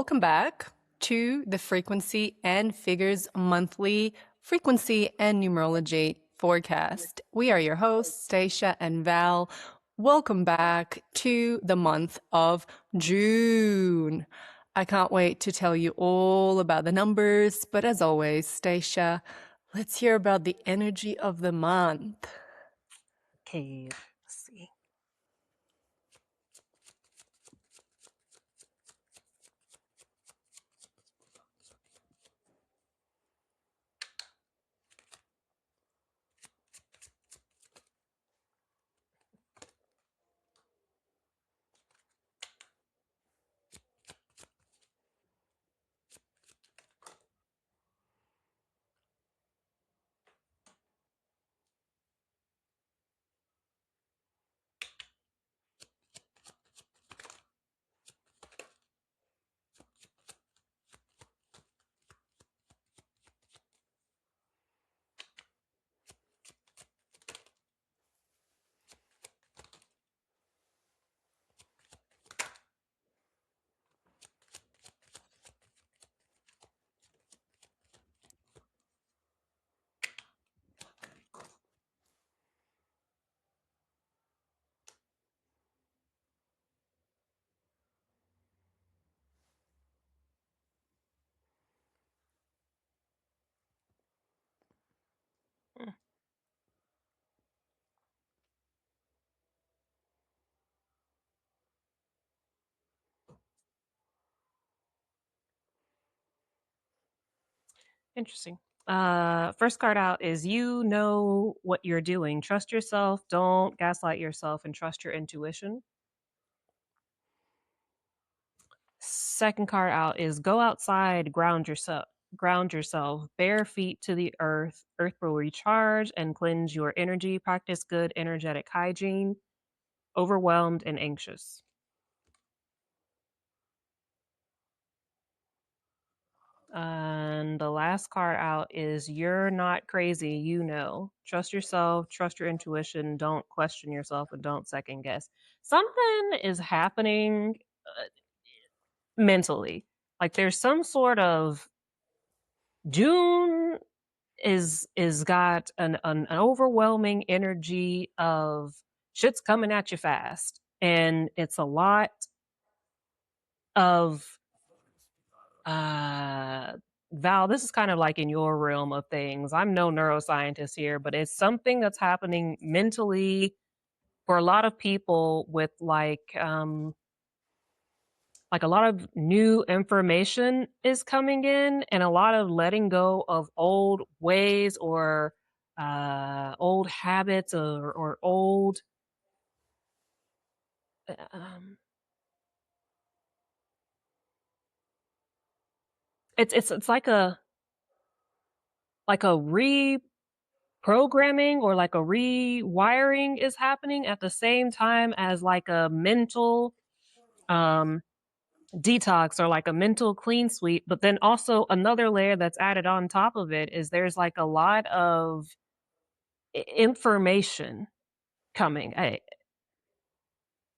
Welcome back to the Frequency and Figures Monthly Frequency and Numerology Forecast. We are your hosts, Stashia and Val. Welcome back to the month of June. I can't wait to tell you all about the numbers, but as always, Stashia, let's hear about the energy of the month. Okay, let's see. Interesting. First card out is you know what you're doing. Trust yourself, don't gaslight yourself, and trust your intuition. Second card out is go outside, ground yourself, bare feet to the earth. Earth will recharge and cleanse your energy. Practice good energetic hygiene. Overwhelmed and anxious. And the last card out is you're not crazy, you know. Trust yourself, trust your intuition, don't question yourself, and don't second guess. Something is happening mentally. Like there's some sort of June is got an overwhelming energy of shit's coming at you fast. And it's a lot of Val, this is kind of like in your realm of things. I'm no neuroscientist here, but it's something that's happening mentally for a lot of people with like a lot of new information is coming in and a lot of letting go of old ways or old habits or old um, it's like a reprogramming or like a rewiring is happening at the same time as like a mental um detox or like a mental clean sweep. But then also another layer that's added on top of it is there's like a lot of information coming.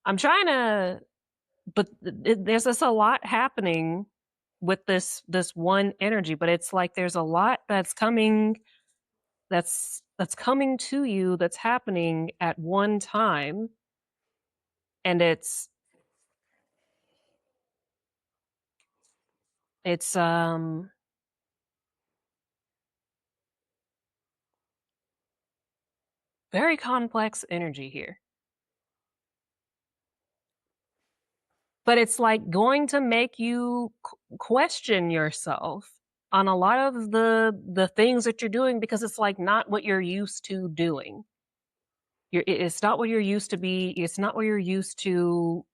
I'm trying to, but there's just a lot happening with this one energy, but it's like there's a lot that's coming, that's coming to you, that's happening at one time, and it's very complex energy here. But it's like going to make you question yourself on a lot of the things that you're doing because it's like not what you're used to doing. It's not what you're used to be. It's not what you're used to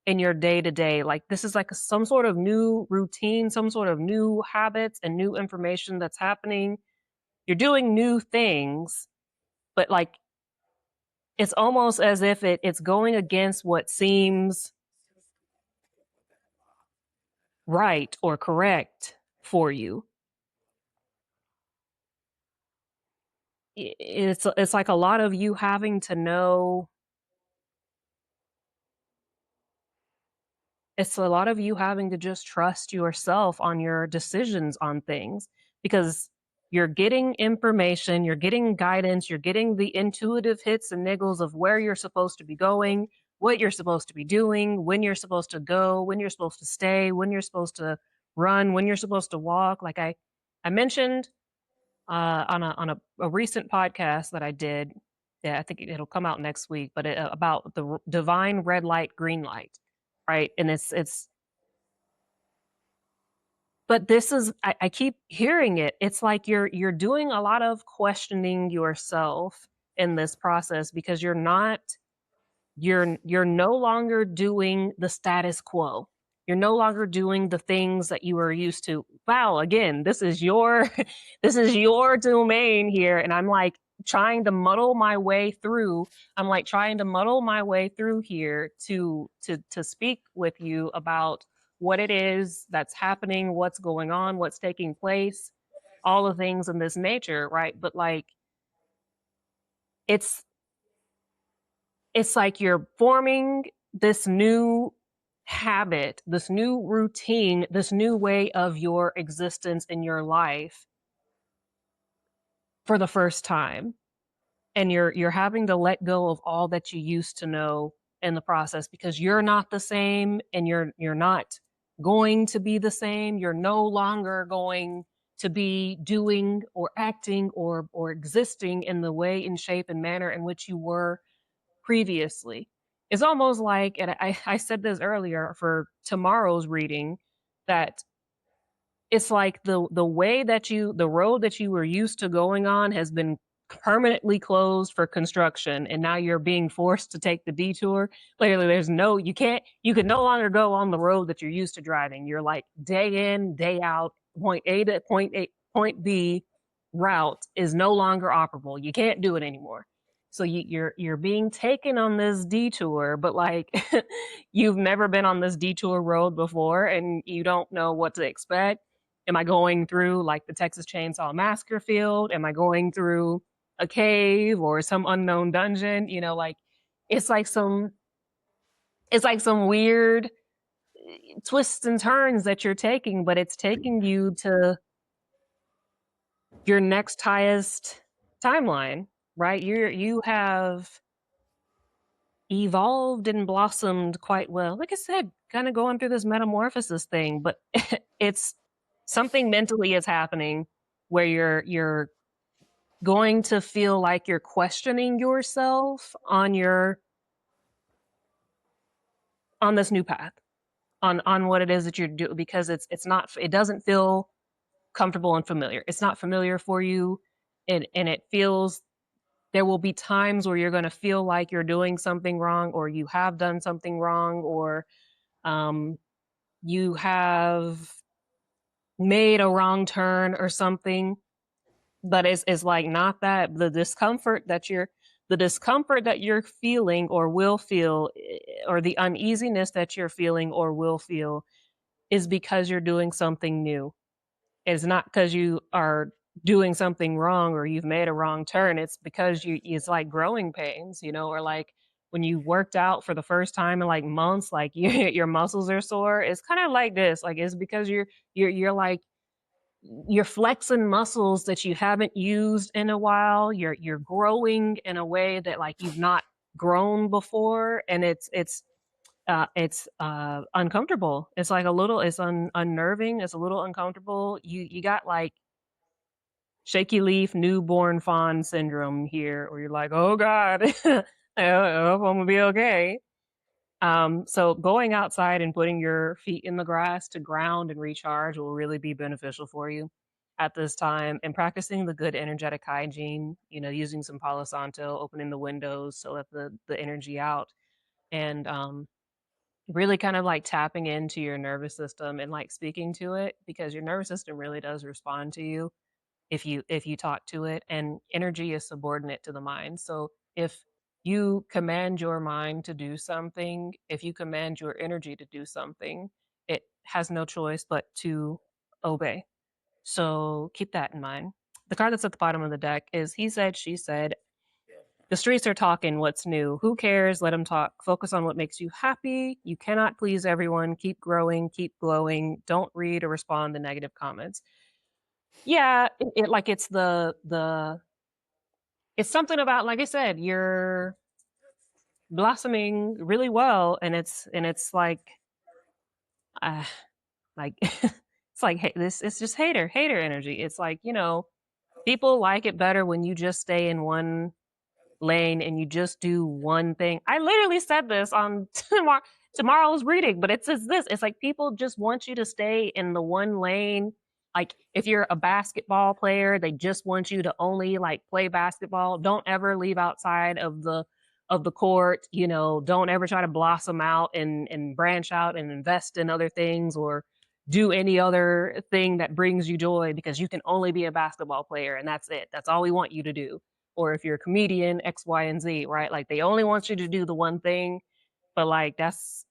in your day to day. Like this is like some sort of new routine, some sort of new habits and new information that's happening. You're doing new things, but like it's almost as if it's going against what seems right or correct for you. It's like a lot of you having to know It's a lot of you having to just trust yourself on your decisions on things because you're getting information, you're getting guidance, you're getting the intuitive hits and niggles of where you're supposed to be going, what you're supposed to be doing, when you're supposed to go, when you're supposed to stay, when you're supposed to run, when you're supposed to walk. Like I mentioned on a recent podcast that I did. Yeah, I think it'll come out next week, but about the divine red light, green light, right? And it's but this is I keep hearing it. It's like you're doing a lot of questioning yourself in this process because you're no longer doing the status quo. You're no longer doing the things that you were used to. Wow, again, this is your this is your domain here and I'm like trying to muddle my way through. I'm like trying to muddle my way through here to speak with you about what it is that's happening, what's going on, what's taking place, all the things in this nature, right? But like it's it's like you're forming this new habit, this new routine, this new way of your existence in your life for the first time. And you're having to let go of all that you used to know in the process because you're not the same and you're not going to be the same. You're no longer going to be doing or acting or existing in the way and shape and manner in which you were previously. It's almost like, and I said this earlier for tomorrow's reading, that it's like the way that the road that you were used to going on has been permanently closed for construction, and now you're being forced to take the detour. Clearly, you can no longer go on the road that you're used to driving. You're like day in, day out, point A to point B route is no longer operable. You can't do it anymore. So you're being taken on this detour, but like you've never been on this detour road before and you don't know what to expect. Am I going through like the Texas Chainsaw Massacre field? Am I going through a cave or some unknown dungeon? You know, like it's like some it's like some weird twists and turns that you're taking, but it's taking you to your next highest timeline, right? You have evolved and blossomed quite well. Like I said, kind of going through this metamorphosis thing, but it's something mentally is happening where you're going to feel like you're questioning yourself on this new path, on what it is that you're doing because it doesn't feel comfortable and familiar. It's not familiar for you and it feels there will be times where you're going to feel like you're doing something wrong or you have done something wrong or um, you have made a wrong turn or something, but it's like not that the discomfort that you're feeling or will feel or the uneasiness that you're feeling or will feel is because you're doing something new. It's not because you are doing something wrong or you've made a wrong turn. It's because it's like growing pains, you know, or like when you worked out for the first time in like months, like your muscles are sore. It's kind of like this. Like it's because you're like you're flexing muscles that you haven't used in a while. You're growing in a way that like you've not grown before, and it's uncomfortable. It's like a little it's unnerving. It's a little uncomfortable. You got like shaky leaf newborn fawn syndrome here, where you're like, oh God, I hope I'm gonna be okay. So going outside and putting your feet in the grass to ground and recharge will really be beneficial for you at this time. And practicing the good energetic hygiene, you know, using some Palo Santo, opening the windows to let the energy out, and really kind of like tapping into your nervous system and like speaking to it because your nervous system really does respond to you if you talk to it, and energy is subordinate to the mind. So if you command your mind to do something, if you command your energy to do something, it has no choice but to obey. So keep that in mind. The card that's at the bottom of the deck is he said, she said, The streets are talking. What's new? Who cares? Let them talk. Focus on what makes you happy. You cannot please everyone. Keep growing. Keep glowing. Don't read or respond to negative comments. Yeah, like it's it's something about, like I said, you're blossoming really well, and it's uh, like it's like, hey, this it's just hater energy. It's like, people like it better when you just stay in one lane and you just do one thing. I literally said this on tomorrow's reading, but it says this. It's like people just want you to stay in the one lane. Like if you're a basketball player, they just want you to only like play basketball. Don't ever leave outside of the court. Don't ever try to blossom out and branch out and invest in other things or do any other thing that brings you joy, because you can only be a basketball player and that's it. That's all we want you to do. Or if you're a comedian, X, Y, and Z, right? Like they only want you to do the one thing, but like that's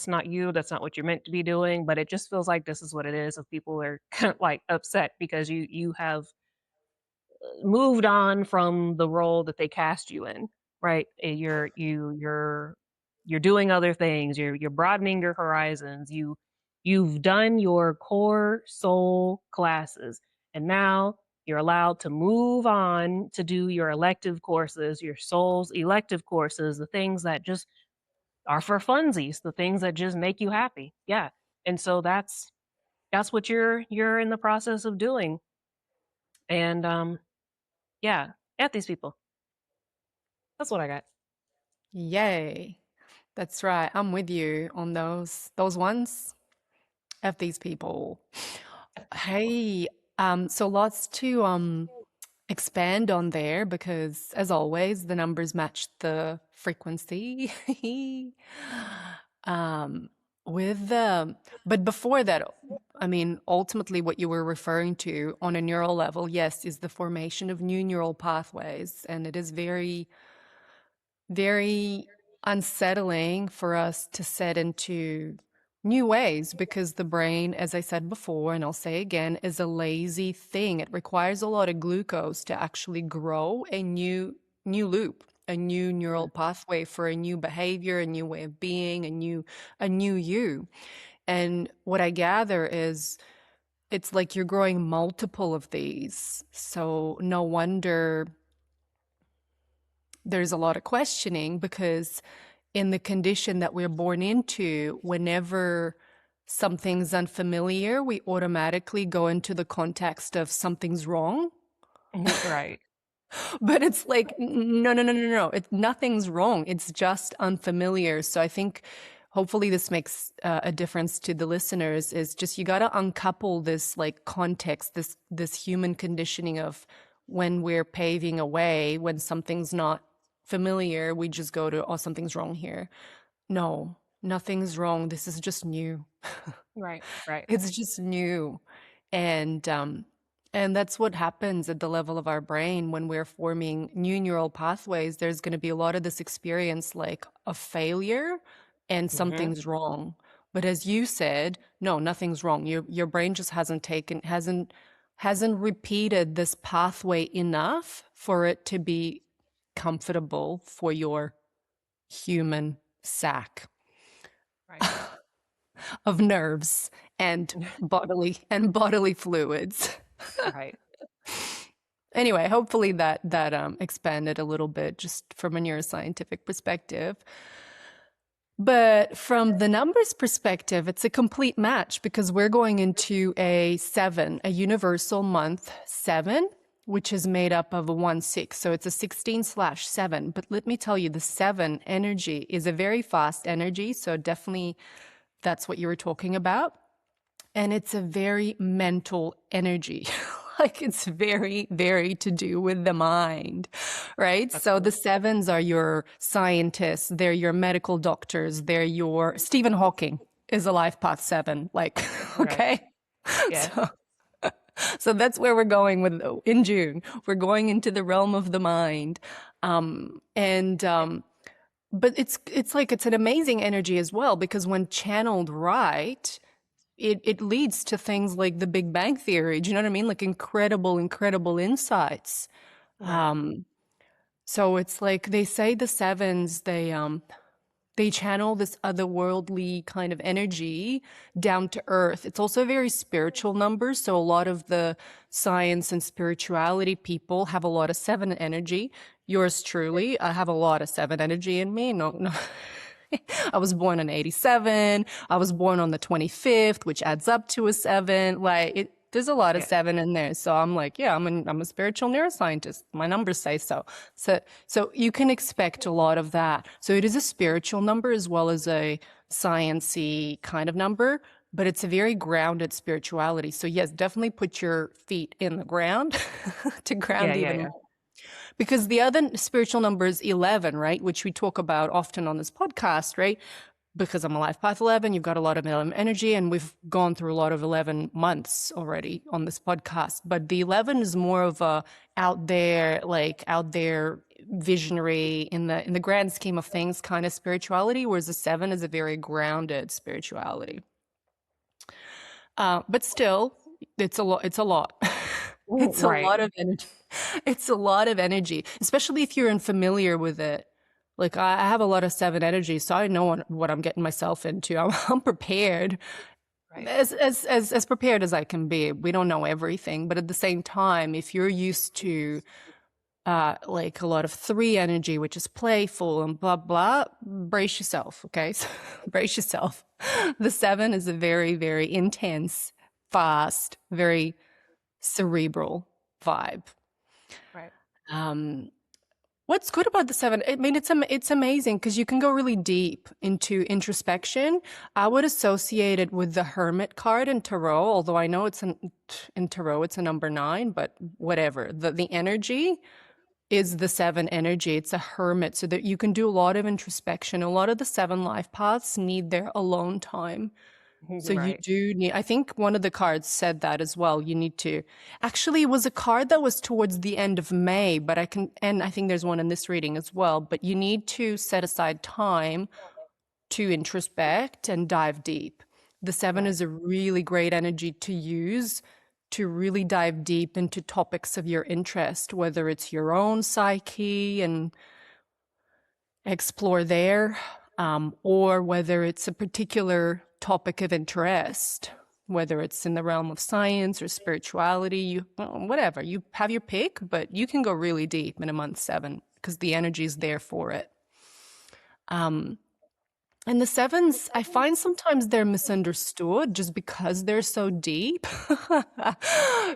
not you. That's not what you're meant to be doing. But it just feels like this is what it is. If people are kind of like upset because you have moved on from the role that they cast you in, right? You're doing other things. You're broadening your horizons. You've done your core soul classes, and now you're allowed to move on to do your elective courses, your soul's elective courses, the things that just are for funsies, the things that just make you happy. Yeah. And so that's what you're in the process of doing. And yeah, at these people. That's what I got. Yay. That's right. I'm with you on those ones. F these people. Hey, so lots to expand on there because as always, the numbers match the frequency. um with but before that, I mean, ultimately what you were referring to on a neural level, yes, is the formation of new neural pathways, and it is very very unsettling for us to set into new ways because the brain, as I said before, and I'll say again, is a lazy thing. It requires a lot of glucose to actually grow a new loop, a new neural pathway for a new behavior, a new way of being, a new you. And what I gather is it's like you're growing multiple of these. So no wonder there's a lot of questioning because in the condition that we're born into, whenever something's unfamiliar, we automatically go into the context of something's wrong. Right. But it's like, no, no, no, no, no. Nothing's wrong. It's just unfamiliar. So I think hopefully this makes a difference to the listeners is just you got to uncouple this like context, this human conditioning of when we're paving a way, when something's not familiar, we just go to, oh, something's wrong here. No, nothing's wrong. This is just new. Right. Right. It's just new. And that's what happens at the level of our brain when we're forming new neural pathways. There's going to be a lot of this experience like a failure and Hmm. something's wrong. But as you said, no, nothing's wrong. Your brain just hasn't repeated this pathway enough for it to be comfortable for your human sac Right. of nerves and bodily fluids. Right. Anyway, hopefully that expanded a little bit just from a neuroscientific perspective. But from the numbers perspective, it's a complete match because we're going into a 7, a universal month 7, which is made up of a 1/6. So it's a 16/7. But let me tell you, the 7 energy is a very fast energy. So definitely that's what you were talking about. And it's a very mental energy. Like it's very, very to do with the mind, right? That's So the cool. sevens are your scientists, they're your medical doctors, they're your Stephen Hawking is a life path 7. Like, Right. okay. Yeah. So so that's where we're going with in June. We're going into the realm of the mind. And but it's like it's an amazing energy as well because when channeled right, it leads to things like the Big Bang Theory. Do you know what I mean? Like incredible, incredible insights. Right. Um, So it's like they say the sevens, they channel this otherworldly kind of energy down to earth. It's also a very spiritual number. So a lot of the science and spirituality people have a lot of seven energy. Yours truly, I have a lot of seven energy in me. No, no. I was born in 87. I was born on the 25th, which adds up to a seven. There's a lot of Yeah. seven in there. So I'm like, yeah, I'm a spiritual neuroscientist. My numbers say so. So you can expect a lot of that. So it is a spiritual number as well as a sciency kind of number, but it's a very grounded spirituality. So yes, definitely put your feet in the ground to Yeah, ground yeah, even yeah. more. Because the other spiritual number is 11, right? Which we talk about often on this podcast, right? Because I'm a life path 11, you've got a lot of 11 energy, and we've gone through a lot of 11 months already on this podcast. But the 11 is more of a out there visionary in the grand scheme of things kind of spirituality, whereas the 7 is a very grounded spirituality. But still, it's a lot. It's a lot. It's a Right. lot of energy. It's a lot of energy, especially if you're unfamiliar with it. Like I have a lot of 7 energy, so I know what I'm getting myself into. I'm prepared, Right. as prepared as I can be. We don't know everything, but at the same time, if you're used to like a lot of 3 energy, which is playful and blah blah, brace yourself, okay? So, brace yourself. The 7 is a very, very intense, fast, very cerebral vibe. Right. Um, what's good about the 7? I mean, it's amazing because you can go really deep into introspection. I would associate it with the Hermit card in Tarot, although I know in Tarot it's a number 9, but whatever. The energy is the 7 energy. It's a hermit, so that you can do a lot of introspection. A lot of the 7 life paths need their alone time. So you Right. do need, I think one of the cards said that as well. You need to, actually, it was a card that was towards the end of May, but and I think there's one in this reading as well, but you need to set aside time to introspect and dive deep. The 7 Right. is a really great energy to use to really dive deep into topics of your interest, whether it's your own psyche and explore there, or whether it's a particular topic of interest, whether it's in the realm of science or spirituality, whatever. You have your pick, but you can go really deep in a month 7 because the energy is there for it. And the 7s, I find sometimes they're misunderstood just because they're so deep.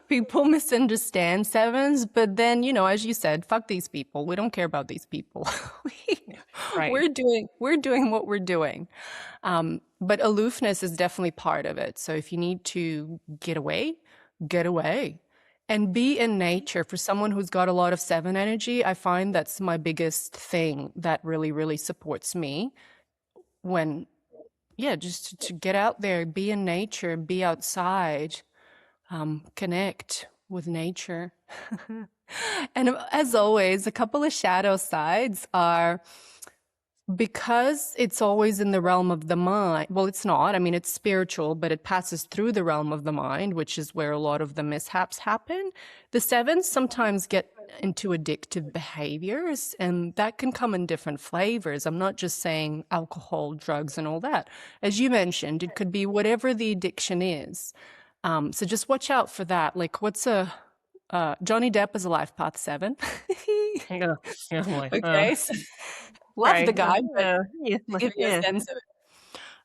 People misunderstand 7s, but then, as you said, fuck these people. We don't care about these people. Yeah. Right. We're doing what we're doing. But aloofness is definitely part of it. So if you need to get away, get away. And be in nature. For someone who's got a lot of 7 energy, I find that's my biggest thing that really, really supports me when, yeah, just to get out there, be in nature, be outside, connect with nature. And as always, a couple of shadow sides are, because it's always in the realm of the mind. Well, it's not. I mean, it's spiritual, but it passes through the realm of the mind, which is where a lot of the mishaps happen. The 7s sometimes get into addictive behaviors, and that can come in different flavors. I'm not just saying alcohol, drugs, and all that. As you mentioned, it could be whatever the addiction is. So just watch out for that. Like, Johnny Depp is a life path 7. Yeah. Yeah. I'm like, Okay. Love the right. guy, but Yeah. to give you a Yeah. sense of it,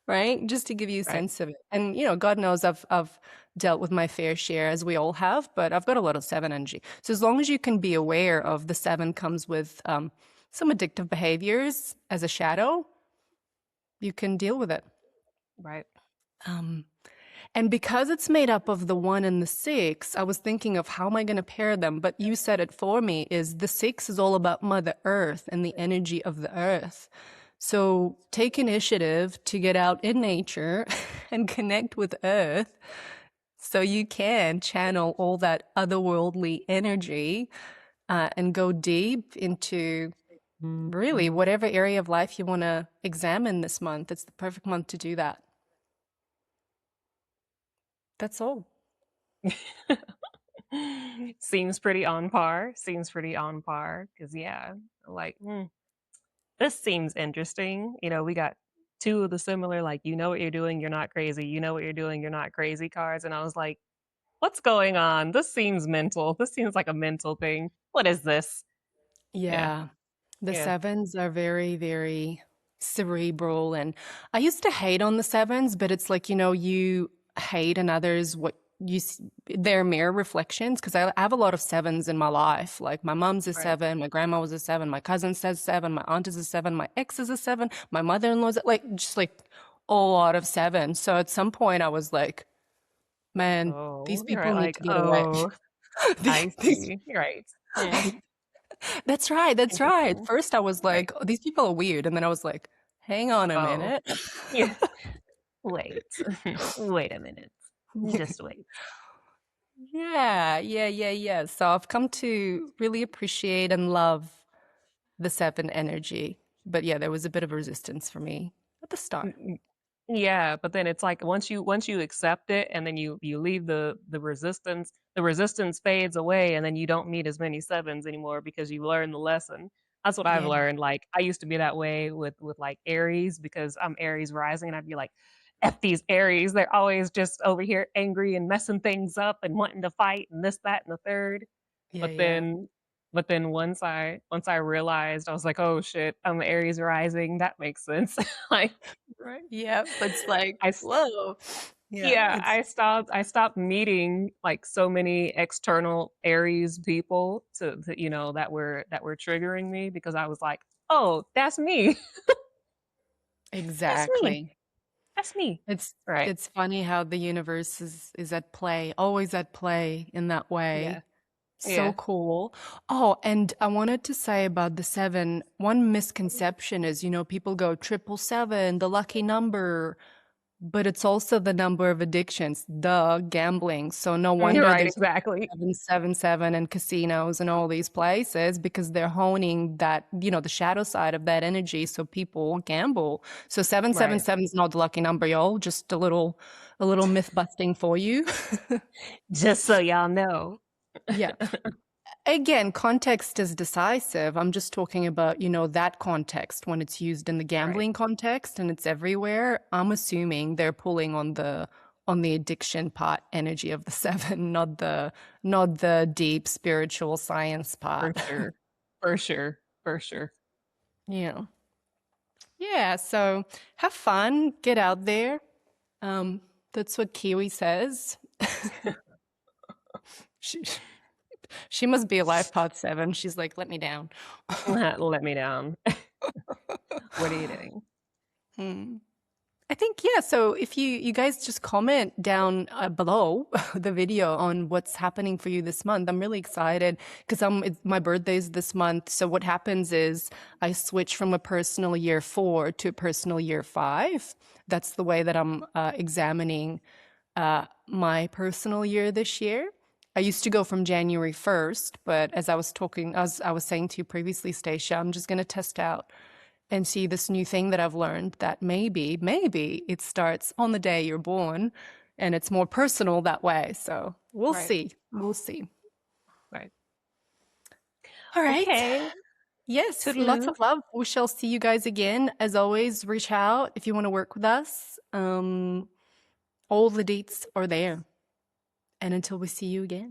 right? Just to give you a Right. sense of it. And God knows I've dealt with my fair share, as we all have, but I've got a lot of 7 energy. So as long as you can be aware of the 7 comes with some addictive behaviors as a shadow, you can deal with it. Right. Um, and because it's made up of the 1 and the 6, I was thinking of how am I going to pair them? But you said it for me, is the 6 is all about Mother Earth and the energy of the earth. So take initiative to get out in nature and connect with Earth so you can channel all that otherworldly energy and go deep into really whatever area of life you want to examine this month. It's the perfect month to do that. That's all. Seems pretty on par. Seems pretty on par. Cause yeah, like, this seems interesting. We got two of the similar, like, you know what you're doing, you're not crazy. You know what you're doing, you're not crazy cards. And I was like, what's going on? This seems mental. This seems like a mental thing. What is this? Yeah. Yeah. The Yeah. sevens are very, very cerebral. And I used to hate on the sevens, but it's like, you hate in others what their mirror reflections. Because I have a lot of sevens in my life. Like my mom's a Right. seven, my grandma was a seven, my cousin says seven, my aunt is a seven, my ex is a seven, my mother in law's like, just like a lot of sevens. So at some point I was like, man, these Oh, people right. need Like, to get away. oh, These, I these see. Right. Hmm. That's right, that's right. Interesting. First, I was Right. like, "Oh, these people are weird," and then I was like, "Hang on a Oh, minute." yeah. Wait. Wait a minute. Just wait. Yeah, yeah, yeah, yeah. So I've come to really appreciate and love the seven energy. But yeah, there was a bit of resistance for me at the start. Yeah, but then it's like once you accept it and then you leave the resistance fades away and then you don't meet as many sevens anymore because you learned the lesson. That's what I've Yeah, learned. Like I used to be that way with like Aries because I'm Aries rising and I'd be like, F these Aries, they're always just over here angry and messing things up and wanting to fight and this, that, and the third. yeah, But yeah. then but then once I realized, I was like, oh shit, I'm Aries rising. That makes sense. Like Right. Yeah, but it's like, I s whoa. Yeah, yeah, it's I stopped meeting, like, so many external Aries people that were triggering me because I was like, "Oh, that's me. That's me. exactly. That's me." It's Right. it's funny how the universe is at play, always at play in that Yeah. way. So Yeah. cool. Oh, and I wanted to say about the seven, one misconception is, people go triple seven, the lucky number, but it's also the number of addictions, the gambling. So no You're wonder right, there's exactly. 777 and casinos and all these places because they're honing that, the shadow side of that energy. So people gamble. So Right. 777 is not the lucky number, y'all. Just a little myth busting for you. Just so y'all know. Yeah. Again, context is decisive. I'm just talking about, that context when it's used in the Right. gambling context and it's everywhere. I'm assuming they're pulling on the addiction part energy of the seven, not the deep spiritual science For part. sure. For sure. For sure. Yeah. Yeah, so have fun, get out there. Um, that's what Kiwi says. She, she must be a life pod seven. She's like, let me down. Let me down. What are you doing? Hmm. I think, yeah. So if you guys just comment down below the video on what's happening for you this month, I'm really excited because my birthday's this month. So what happens is I switch from a personal year 4 to a personal year 5. That's the way that I'm examining my personal year this year. I used to go from January 1st, but as I was saying to you previously, Stacia, I'm just going to test out and see this new thing that I've learned that maybe it starts on the day you're born and it's more personal that way. So we'll Right. see. We'll see. Right. All right. Okay. Yes, lots Toodaloo. of love. We shall see you guys again. As always, reach out if you want to work with us. All the deets are there. And until we see you again.